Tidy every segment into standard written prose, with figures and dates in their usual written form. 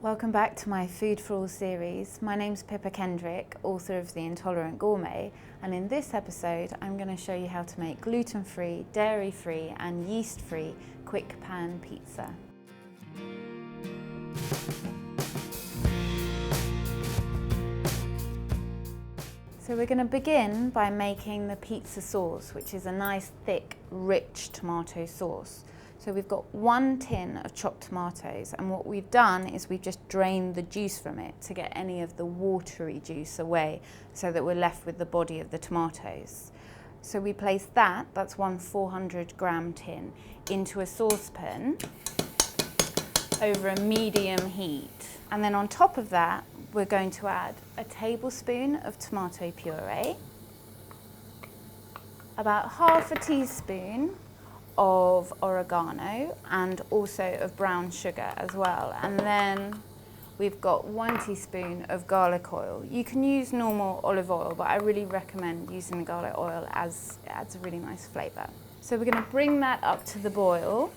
Welcome back to my Food for All series. My name's Pippa Kendrick, author of The Intolerant Gourmet, and in this episode I'm going to show you how to make gluten-free, dairy-free and yeast-free quick pan pizza. So we're going to begin by making the pizza sauce, which is a nice thick, rich tomato sauce. So we've got 1 tin of chopped tomatoes, and what we've done is we've just drained the juice from it to get any of the watery juice away so that we're left with the body of the tomatoes. So we place that's 1 400 gram tin, into a saucepan over a medium heat. And then on top of that, we're going to add a tablespoon of tomato puree, about half a teaspoon of oregano and also of brown sugar as well. And then we've got 1 teaspoon of garlic oil. You can use normal olive oil, but I really recommend using the garlic oil as it adds a really nice flavour. So we're going to bring that up to the boil,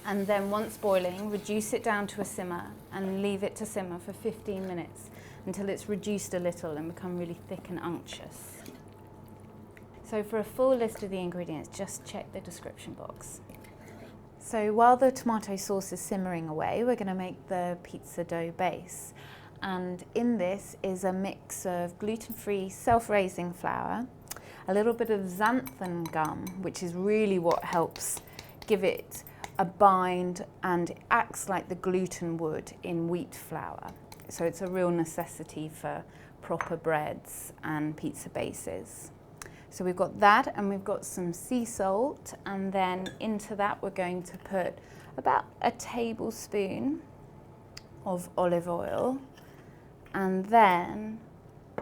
and then once boiling, reduce it down to a simmer and leave it to simmer for 15 minutes until it's reduced a little and become really thick and unctuous. So for a full list of the ingredients, just check the description box. So while the tomato sauce is simmering away, we're going to make the pizza dough base. And in this is a mix of gluten-free self-raising flour, a little bit of xanthan gum, which is really what helps give it a bind, and it acts like the gluten would in wheat flour. So it's a real necessity for proper breads and pizza bases. So we've got that, and we've got some sea salt, and then into that we're going to put about a tablespoon of olive oil, and then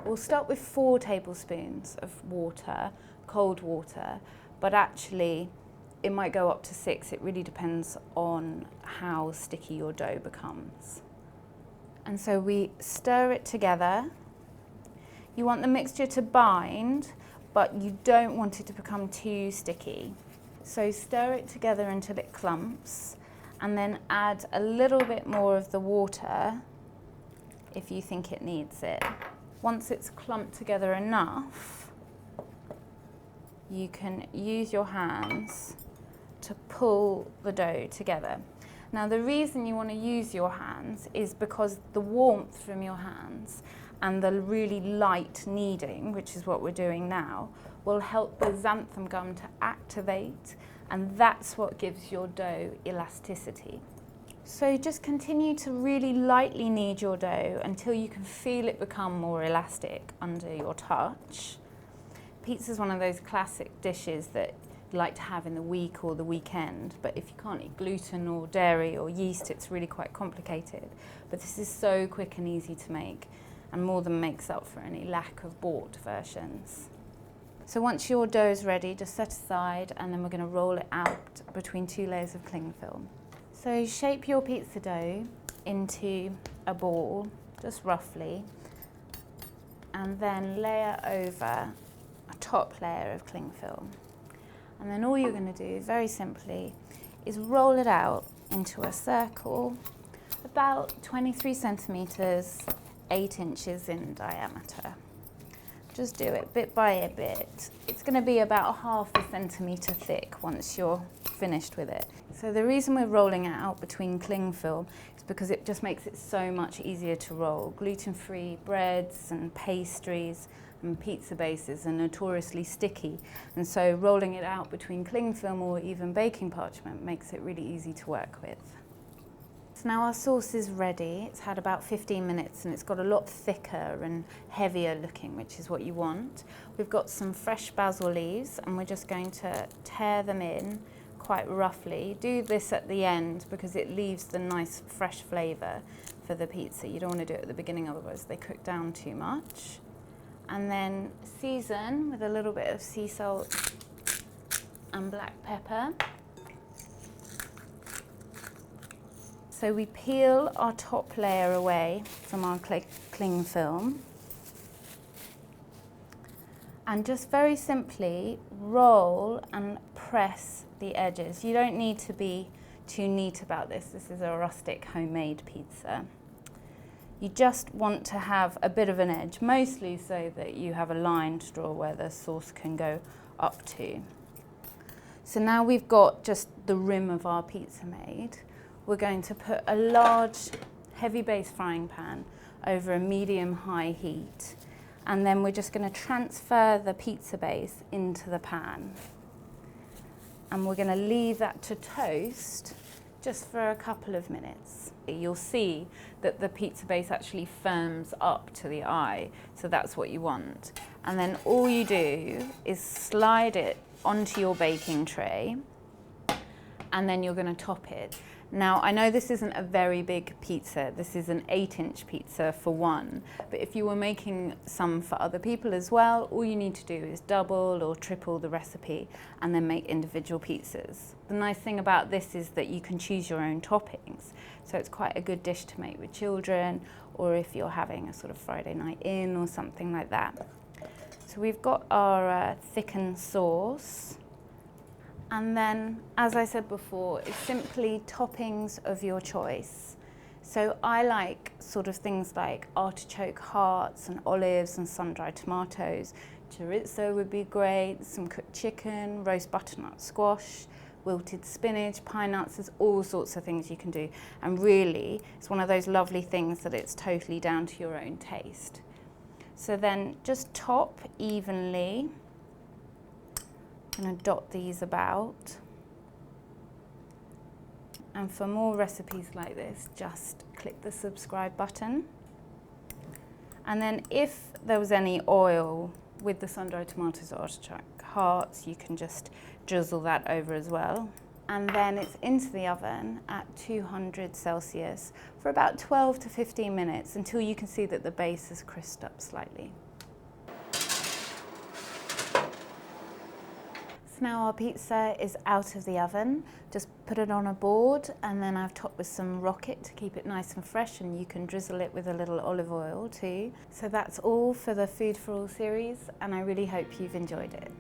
we'll start with 4 tablespoons of water, cold water, but actually it might go up to 6. It really depends on how sticky your dough becomes. And so we stir it together. You want the mixture to bind, but you don't want it to become too sticky. So stir it together until it clumps, and then add a little bit more of the water if you think it needs it. Once it's clumped together enough, you can use your hands to pull the dough together. Now the reason you want to use your hands is because the warmth from your hands and the really light kneading, which is what we're doing now, will help the xanthan gum to activate, and that's what gives your dough elasticity. So just continue to really lightly knead your dough until you can feel it become more elastic under your touch. Pizza is one of those classic dishes that you like to have in the week or the weekend, but if you can't eat gluten or dairy or yeast, it's really quite complicated. But this is so quick and easy to make, and more than makes up for any lack of bought versions. So once your dough is ready, just set aside, and then we're going to roll it out between 2 layers of cling film. So shape your pizza dough into a ball, just roughly, and then layer over a top layer of cling film. And then all you're going to do, very simply, is roll it out into a circle about 23 centimetres, 8 inches in diameter. Just do it bit by bit. It's going to be about ½ a centimetre thick once you're finished with it. So the reason we're rolling it out between cling film is because it just makes it so much easier to roll. Gluten-free breads and pastries and pizza bases are notoriously sticky, and so rolling it out between cling film or even baking parchment makes it really easy to work with. So now our sauce is ready. It's had about 15 minutes and it's got a lot thicker and heavier looking, which is what you want. We've got some fresh basil leaves, and we're just going to tear them in quite roughly. Do this at the end because it leaves the nice fresh flavour for the pizza. You don't want to do it at the beginning, otherwise they cook down too much. And then season with a little bit of sea salt and black pepper. So we peel our top layer away from our cling film, and just very simply roll and press the edges. You don't need to be too neat about this. This is a rustic homemade pizza. You just want to have a bit of an edge, mostly so that you have a line to draw where the sauce can go up to. So now we've got just the rim of our pizza made. We're going to put a large, heavy base frying pan over a medium-high heat, and then we're just going to transfer the pizza base into the pan. And we're going to leave that to toast just for a couple of minutes. You'll see that the pizza base actually firms up to the eye, so that's what you want. And then all you do is slide it onto your baking tray, and then you're going to top it. Now, I know this isn't a very big pizza, this is an 8-inch pizza for one, but if you were making some for other people as well, all you need to do is double or triple the recipe and then make individual pizzas. The nice thing about this is that you can choose your own toppings, so it's quite a good dish to make with children, or if you're having a sort of Friday night in or something like that. So we've got our thickened sauce. And then, as I said before, it's simply toppings of your choice. So I like sort of things like artichoke hearts and olives and sun-dried tomatoes. Chorizo would be great, some cooked chicken, roast butternut squash, wilted spinach, pine nuts. There's all sorts of things you can do. And really, it's one of those lovely things that it's totally down to your own taste. So then just top evenly. I'm going to dot these about, and for more recipes like this, just click the subscribe button. And then if there was any oil with the sun-dried tomatoes or artichoke hearts, you can just drizzle that over as well. And then it's into the oven at 200 Celsius for about 12 to 15 minutes until you can see that the base is crisped up slightly. Now our pizza is out of the oven. Just put it on a board, and then I've topped with some rocket to keep it nice and fresh, and you can drizzle it with a little olive oil too. So that's all for the Food for All series, and I really hope you've enjoyed it.